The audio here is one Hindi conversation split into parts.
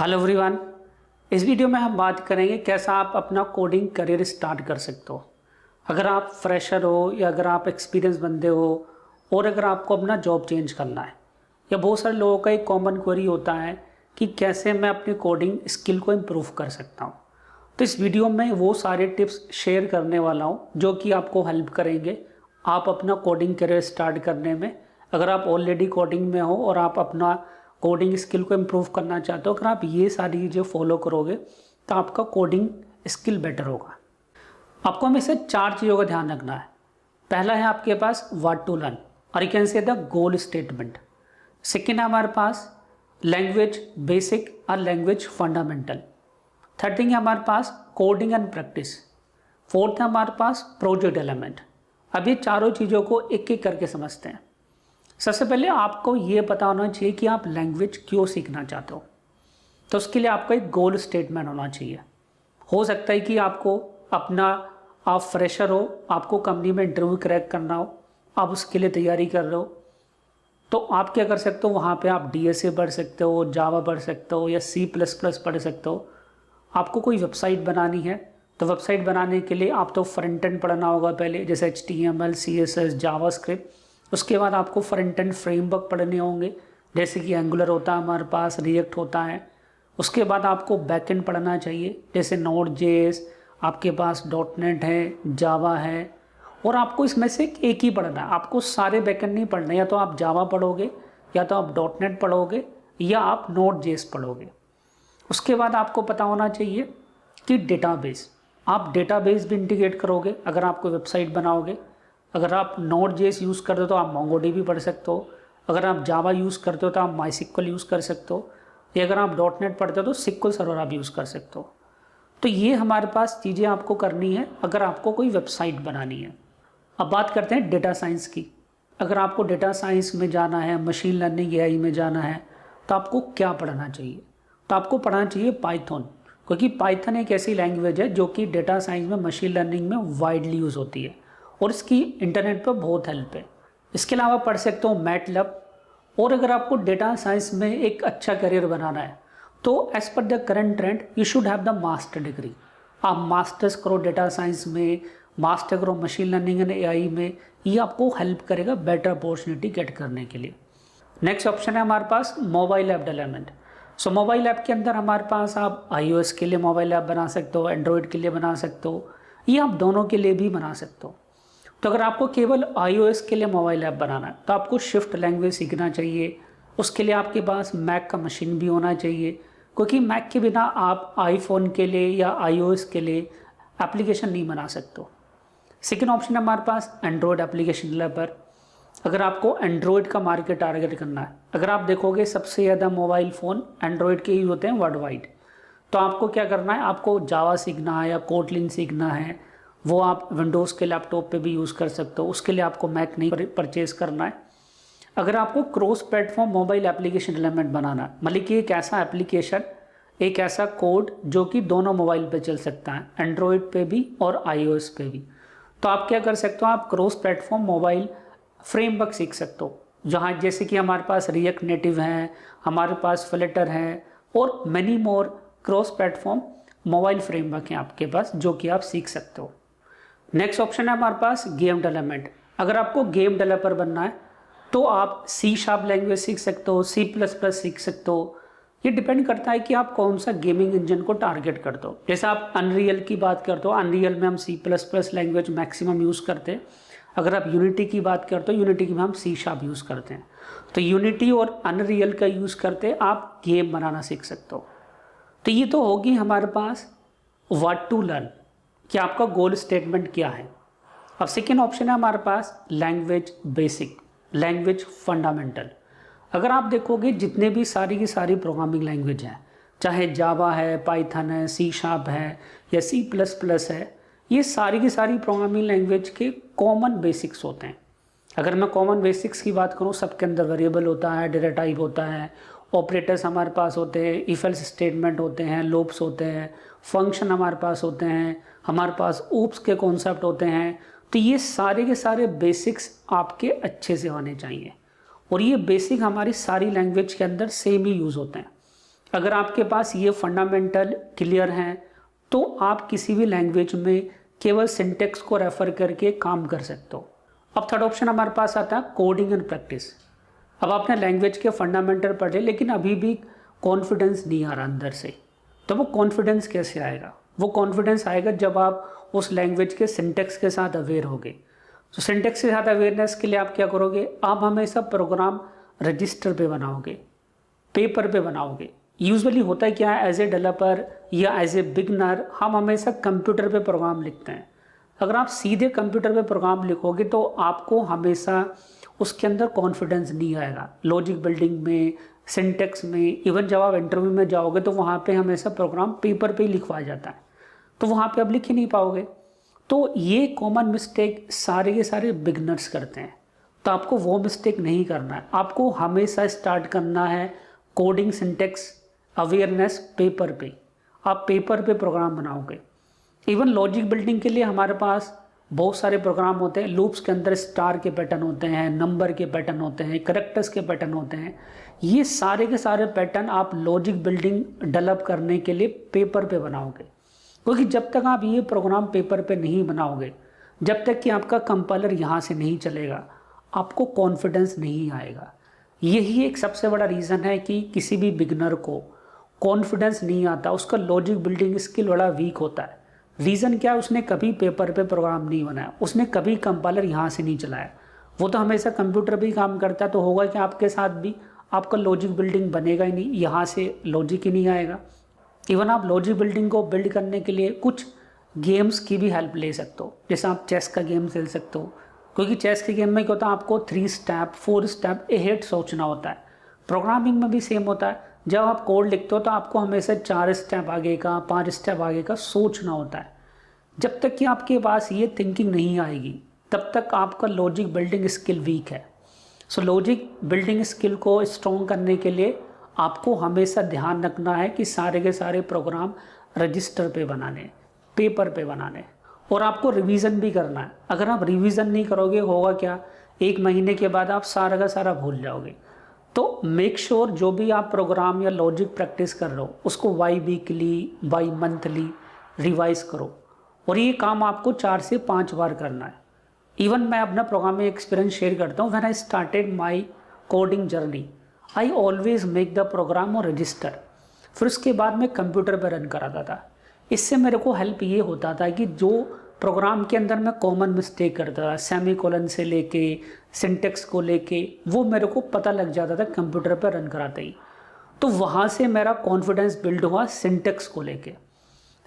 Hello everyone. इस वीडियो में हम बात करेंगे कैसा आप अपना कोडिंग करियर स्टार्ट कर सकते हो। अगर आप फ्रेशर हो या अगर आप एक्सपीरियंस बंदे हो और अगर आपको अपना जॉब चेंज करना है, या बहुत सारे लोगों का एक कॉमन क्वेरी होता है कि कैसे मैं अपनी कोडिंग स्किल को इम्प्रूव कर सकता हूँ। तो इस वीडियो में वो सारे टिप्स शेयर करने वाला हूँ जो कि आपको हेल्प करेंगे आप अपना कोडिंग करियर स्टार्ट करने में। अगर आप ऑलरेडी कोडिंग में हो और आप अपना कोडिंग स्किल को इम्प्रूव करना चाहते हो, अगर आप ये सारी चीज़ें फॉलो करोगे तो आपका कोडिंग स्किल बेटर होगा। आपको हमेशा 4 चीज़ों का ध्यान रखना है। पहला है आपके पास व्हाट टू लर्न और you can say the goal statement. Second है हमारे पास लैंग्वेज बेसिक और लैंग्वेज फंडामेंटल। थर्ड थिंग है हमारे पास कोडिंग एंड प्रैक्टिस। फोर्थ है हमारे पास प्रोजेक्ट एलिमेंट। अब ये चारों चीज़ों को एक एक करके समझते हैं। सबसे पहले आपको ये पता होना चाहिए कि आप लैंग्वेज क्यों सीखना चाहते हो। तो उसके लिए आपका एक गोल स्टेटमेंट होना चाहिए। हो सकता है कि आपको अपना आप फ्रेशर हो, आपको कंपनी में इंटरव्यू क्रैक करना हो, आप उसके लिए तैयारी कर रहे हो, तो आप क्या कर सकते हो, वहाँ पे आप DSA पढ़ सकते हो, जावा पढ़ सकते हो या C++ पढ़ सकते हो। आपको कोई वेबसाइट बनानी है तो वेबसाइट बनाने के लिए आप तो फ्रंट एंड पढ़ना होगा पहले, जैसे HTML, CSS, जावास्क्रिप्ट। उसके बाद आपको फ्रंट एंड फ्रेमवर्क पढ़ने होंगे, जैसे कि एंगुलर होता है हमारे पास, रिएक्ट होता है। उसके बाद आपको बैकएंड पढ़ना चाहिए, जैसे Node.js, आपके पास .NET है, जावा है। और आपको इसमें से एक ही पढ़ना है, आपको सारे बैकएंड नहीं पढ़ना। या तो आप जावा पढ़ोगे, या तो आप .NET पढ़ोगे, या आप Node.js पढ़ोगे। उसके बाद आपको पता होना चाहिए कि डेटाबेस, आप डेटाबेस भी इंटीग्रेट करोगे अगर आप कोई वेबसाइट बनाओगे। अगर आप Node.js यूज़ करते हो तो आप MongoDB पढ़ सकते हो। अगर आप जावा यूज़ करते हो तो आप MySQL यूज़ कर सकते हो, या अगर आप .NET पढ़ते हो तो SQL सर्वर आप यूज़ कर सकते हो। तो ये हमारे पास चीज़ें आपको करनी है अगर आपको कोई वेबसाइट बनानी है। अब बात करते हैं डेटा साइंस की। अगर आपको डेटा साइंस में जाना है, मशीन लर्निंग AI में जाना है, तो आपको क्या पढ़ना चाहिए? तो आपको पढ़ना चाहिए पाइथन, क्योंकि पाइथन एक ऐसी लैंग्वेज है जो कि डेटा साइंस में, मशीन लर्निंग में वाइडली यूज़ होती है और इसकी इंटरनेट पर बहुत हेल्प है। इसके अलावा पढ़ सकते हो मैटलब। और अगर आपको डेटा साइंस में एक अच्छा करियर बनाना है तो as per the current trend you should have the master degree. आप मास्टर्स करो डेटा साइंस में, मास्टर करो मशीन लर्निंग एंड AI में। ये आपको हेल्प करेगा बेटर अपॉर्चुनिटी गेट करने के लिए। नेक्स्ट ऑप्शन है हमारे पास मोबाइल ऐप डेवलपमेंट। सो मोबाइल ऐप के अंदर हमारे पास आप iOS के लिए मोबाइल ऐप बना सकते हो, एंड्रॉयड के लिए बना सकते हो, ये आप दोनों के लिए भी बना सकते हो। तो अगर आपको केवल iOS के लिए मोबाइल ऐप बनाना है तो आपको शिफ्ट लैंग्वेज सीखना चाहिए। उसके लिए आपके पास मैक का मशीन भी होना चाहिए, क्योंकि मैक के बिना आप आईफोन के लिए या iOS के लिए एप्लीकेशन नहीं बना सकते हो। सेकेंड ऑप्शन है हमारे पास एंड्रॉयड एप्लीकेशन डेवलपर। अगर आपको एंड्रॉयड का मार्केट टारगेट करना है, अगर आप देखोगे सबसे ज़्यादा मोबाइल फ़ोन एंड्रॉयड के ही होते हैं वर्ल्ड वाइड, तो आपको क्या करना है, आपको जावा सीखना है या कोटलिन सीखना है। वो आप विंडोज़ के लैपटॉप पे भी यूज़ कर सकते हो, उसके लिए आपको मैक नहीं परचेज करना है। अगर आपको cross platform mobile application development बनाना है, मतलब कि एक ऐसा एप्लीकेशन, एक ऐसा कोड जो कि दोनों मोबाइल पे चल सकता है, एंड्रॉयड पे भी और iOS पे भी, तो आप क्या कर सकते हो, आप क्रॉस प्लेटफॉर्म मोबाइल फ्रेमवर्क सीख सकते हो। जहाँ जैसे कि हमारे पास रिएक्ट नेटिव हैं, हमारे पास फ्लटर हैं और many more cross platform mobile framework हैं आपके पास, जो कि आप सीख सकते हो। नेक्स्ट ऑप्शन है हमारे पास गेम डेवलपमेंट। अगर आपको गेम डेवलपर बनना है तो आप C# लैंग्वेज सीख सकते हो, C++ सीख सकते हो। ये डिपेंड करता है कि आप कौन सा गेमिंग इंजन को टारगेट करते हो। जैसे आप अनरियल की बात करते हो, अनरियल में हम C++ लैंग्वेज मैक्सिमम यूज़ करते हैं। अगर आप यूनिटी की बात करते हो, यूनिटी में हम C# यूज़ करते हैं। तो यूनिटी और अनरियल का यूज़ करते आप गेम बनाना सीख सकते हो। तो ये तो होगी हमारे पास व्हाट टू लर्न, कि आपका गोल स्टेटमेंट क्या है। अब सेकेंड ऑप्शन है हमारे पास लैंग्वेज बेसिक, लैंग्वेज फंडामेंटल। अगर आप देखोगे जितने भी सारी की सारी प्रोग्रामिंग लैंग्वेज हैं, चाहे जावा है, पाइथन है, C# है या C++ है, ये सारी की सारी प्रोग्रामिंग लैंग्वेज के कॉमन बेसिक्स होते हैं। अगर मैं कॉमन बेसिक्स की बात करूँ, सबके अंदर वेरिएबल होता है, डेटा टाइप होता है, ऑपरेटर्स हमारे पास होते हैं, इफ एल्स स्टेटमेंट होते हैं, लूप्स होते हैं, फंक्शन हमारे पास होते हैं, हमारे पास ऊप्स के कॉन्सेप्ट होते हैं। तो ये सारे के सारे बेसिक्स आपके अच्छे से होने चाहिए और ये बेसिक हमारी सारी लैंग्वेज के अंदर सेम ही यूज़ होते हैं। अगर आपके पास ये फंडामेंटल क्लियर हैं तो आप किसी भी लैंग्वेज में केवल सिंटेक्स को रेफर करके काम कर सकते हो। अब थर्ड ऑप्शन हमारे पास आता है कोडिंग एंड प्रैक्टिस। अब आपने लैंग्वेज के फंडामेंटल पढ़े लेकिन अभी भी कॉन्फिडेंस नहीं आ रहा अंदर से, तो वो कॉन्फिडेंस कैसे आएगा? वो कॉन्फिडेंस आएगा जब आप उस लैंग्वेज के सिंटेक्स के साथ अवेयर होगे। तो सिंटेक्स के साथ अवेयरनेस के लिए आप क्या करोगे? आप हमेशा प्रोग्राम रजिस्टर पे बनाओगे, पेपर पे बनाओगे। यूजुअली होता है क्या है, एज ए डेवलपर या एज ए बिगनर हम हमेशा कंप्यूटर पे प्रोग्राम लिखते हैं। अगर आप सीधे कंप्यूटर पे प्रोग्राम लिखोगे तो आपको हमेशा उसके अंदर कॉन्फिडेंस नहीं आएगा। लॉजिक बिल्डिंग में, सिंटेक्स में, इवन जब आप इंटरव्यू में जाओगे तो वहाँ पे हमेशा प्रोग्राम पेपर पे ही लिखवाया जाता है, तो वहाँ पे आप लिख ही नहीं पाओगे। तो ये कॉमन मिस्टेक सारे के सारे बिगनर्स करते हैं, तो आपको वो मिस्टेक नहीं करना है। आपको हमेशा स्टार्ट करना है कोडिंग, सिंटेक्स, अवेयरनेस पेपर पे। आप पेपर पे प्रोग्राम बनाओगे। इवन लॉजिक बिल्डिंग के लिए हमारे पास बहुत सारे प्रोग्राम होते हैं। लूप्स के अंदर स्टार के पैटर्न होते हैं, नंबर के पैटर्न होते हैं, कैरेक्टर्स के पैटर्न होते हैं। ये सारे के सारे पैटर्न आप लॉजिक बिल्डिंग डेवलप करने के लिए पेपर पे बनाओगे, क्योंकि जब तक आप ये प्रोग्राम पेपर पे नहीं बनाओगे, जब तक कि आपका कंपाइलर यहाँ से नहीं चलेगा, आपको कॉन्फिडेंस नहीं आएगा। यही एक सबसे बड़ा रीज़न है कि किसी भी बिगनर को कॉन्फिडेंस नहीं आता, उसका लॉजिक बिल्डिंग स्किल बड़ा वीक होता है। रीज़न क्या है? उसने कभी पेपर पे प्रोग्राम नहीं बनाया, उसने कभी कंपाइलर यहाँ से नहीं चलाया, वो तो हमेशा कंप्यूटर पे ही काम करता है। तो होगा कि आपके साथ भी आपका लॉजिक बिल्डिंग बनेगा ही नहीं, यहाँ से लॉजिक ही नहीं आएगा। इवन आप लॉजिक बिल्डिंग को बिल्ड करने के लिए कुछ गेम्स की भी हेल्प ले सकते हो, जैसे आप चेस का गेम खेल सकते हो, क्योंकि चेस के गेम में क्या होता है, आपको 3 स्टेप 4 स्टेप अहेड सोचना होता है। प्रोग्रामिंग में भी सेम होता है, जब आप कोड लिखते हो तो आपको हमेशा 4 स्टेप आगे का, 5 स्टेप आगे का सोचना होता है। जब तक कि आपके पास ये थिंकिंग नहीं आएगी तब तक आपका लॉजिक बिल्डिंग स्किल वीक है। सो लॉजिक बिल्डिंग स्किल को स्ट्रॉन्ग करने के लिए आपको हमेशा ध्यान रखना है कि सारे के सारे प्रोग्राम रजिस्टर पे बनाने, पेपर पे बनाने, और आपको रिवीजन भी करना है। अगर आप रिवीजन नहीं करोगे होगा क्या, 1 महीने के बाद आप सारा का सारा भूल जाओगे। तो मेक श्योर जो भी आप प्रोग्राम या लॉजिक प्रैक्टिस कर रहे हो उसको by weekly, by monthly revise करो, और ये काम आपको 4 से 5 बार करना है। इवन मैं अपना प्रोग्रामिंग एक्सपीरियंस शेयर करता हूँ। When I started my coding journey I always make the program और रजिस्टर, फिर उसके बाद मैं कंप्यूटर पर रन कराता था। इससे मेरे को हेल्प ये होता था कि जो प्रोग्राम के अंदर मैं कॉमन मिस्टेक करता था, सेमीकोलन से लेके सिंटेक्स को लेके, वो मेरे को पता लग जाता था कंप्यूटर पर रन कराते ही। तो वहाँ से मेरा कॉन्फिडेंस बिल्ड हुआ सिंटेक्स को लेके।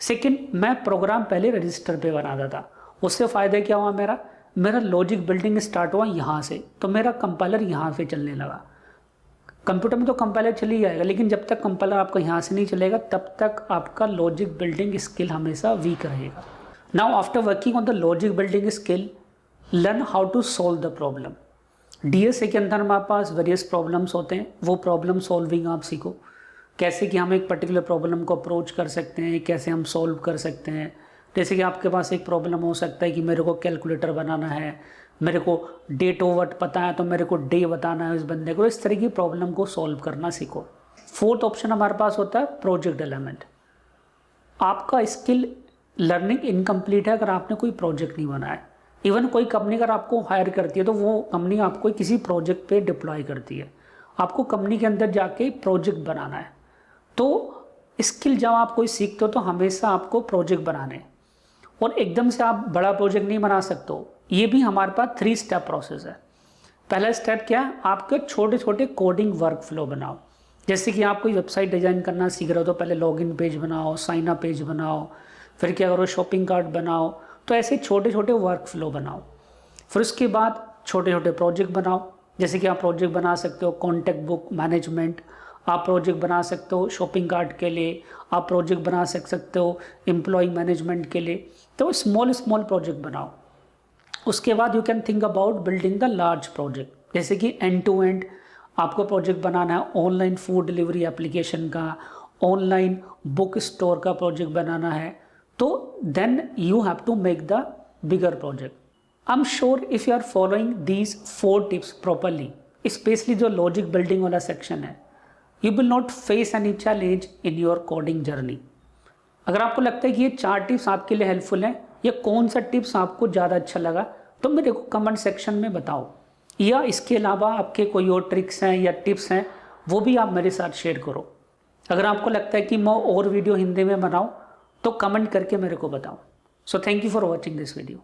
सेकंड, मैं प्रोग्राम पहले रजिस्टर पे बनाता था, उससे फ़ायदा क्या हुआ, मेरा लॉजिक बिल्डिंग स्टार्ट हुआ यहाँ से, तो मेरा कंपाइलर यहाँ पे चलने लगा। कंप्यूटर में तो कंपाइलर चल ही जाएगा, लेकिन जब तक कंपाइलर आपका यहाँ से नहीं चलेगा तब तक आपका लॉजिक बिल्डिंग स्किल हमेशा वीक रहेगा। Now after working on the logic building skill, learn how to solve the problem. DSA के अंदर हमारे पास वेरियस प्रॉब्लम्स होते हैं, वो प्रॉब्लम सॉल्विंग आप सीखो, कैसे कि हम एक पर्टिकुलर प्रॉब्लम को अप्रोच कर सकते हैं, कैसे हम सॉल्व कर सकते हैं। जैसे कि आपके पास एक प्रॉब्लम हो सकता है कि मेरे को कैलकुलेटर बनाना है, मेरे को डेट ऑफ बर्थ पता है तो मेरे को डे बताना है उस बंदे को। इस तरह की प्रॉब्लम को सॉल्व करना सीखो। फोर्थ ऑप्शन हमारे पास होता है प्रोजेक्ट एलिमेंट। आपका स्किल लर्निंग इनकम्प्लीट है अगर आपने कोई प्रोजेक्ट नहीं बनाया है। इवन कोई कंपनी अगर आपको हायर करती है तो वो कंपनी आपको किसी प्रोजेक्ट पे डिप्लॉय करती है, आपको कंपनी के अंदर जाके प्रोजेक्ट बनाना है। तो स्किल जब आप कोई सीखते हो तो हमेशा आपको प्रोजेक्ट बनाने, और एकदम से आप बड़ा प्रोजेक्ट नहीं बना सकते हो। ये भी हमारे पास 3 स्टेप प्रोसेस है। पहला स्टेप क्या है, आपके छोटे छोटे कोडिंग वर्क फ्लो बनाओ। जैसे कि आप कोई वेबसाइट डिज़ाइन करना सीख रहे हो तो पहले लॉगिन पेज बनाओ, साइन अप पेज बनाओ, फिर क्या करो शॉपिंग कार्ट बनाओ। तो ऐसे छोटे छोटे वर्क फ्लो बनाओ। फिर उसके बाद छोटे छोटे प्रोजेक्ट बनाओ। जैसे कि आप प्रोजेक्ट बना सकते हो कॉन्टैक्ट बुक मैनेजमेंट, आप प्रोजेक्ट बना सकते हो शॉपिंग कार्ट के लिए, आप प्रोजेक्ट बना सकते हो एम्प्लॉय मैनेजमेंट के लिए। तो स्मॉल प्रोजेक्ट बनाओ। उसके बाद you can think about building the large project, जैसे कि एंड टू एंड आपको प्रोजेक्ट बनाना है ऑनलाइन फूड डिलीवरी एप्लीकेशन का, ऑनलाइन बुक स्टोर का प्रोजेक्ट बनाना है, तो then you have to make the bigger project. I am sure if you are following these 4 tips properly, specially जो लॉजिक बिल्डिंग वाला सेक्शन है, you will not face any challenge in your coding journey. अगर आपको लगता है कि ये 4 टिप्स आपके लिए हेल्पफुल हैं या कौन सा टिप्स आपको ज़्यादा अच्छा लगा तो मेरे को कमेंट सेक्शन में बताओ, या इसके अलावा आपके कोई और ट्रिक्स हैं या टिप्स हैं वो भी आप मेरे साथ शेयर करो। अगर आपको लगता है कि मैं और वीडियो हिंदी में बनाऊँ तो कमेंट करके मेरे को बताओ। So thank you for watching this video.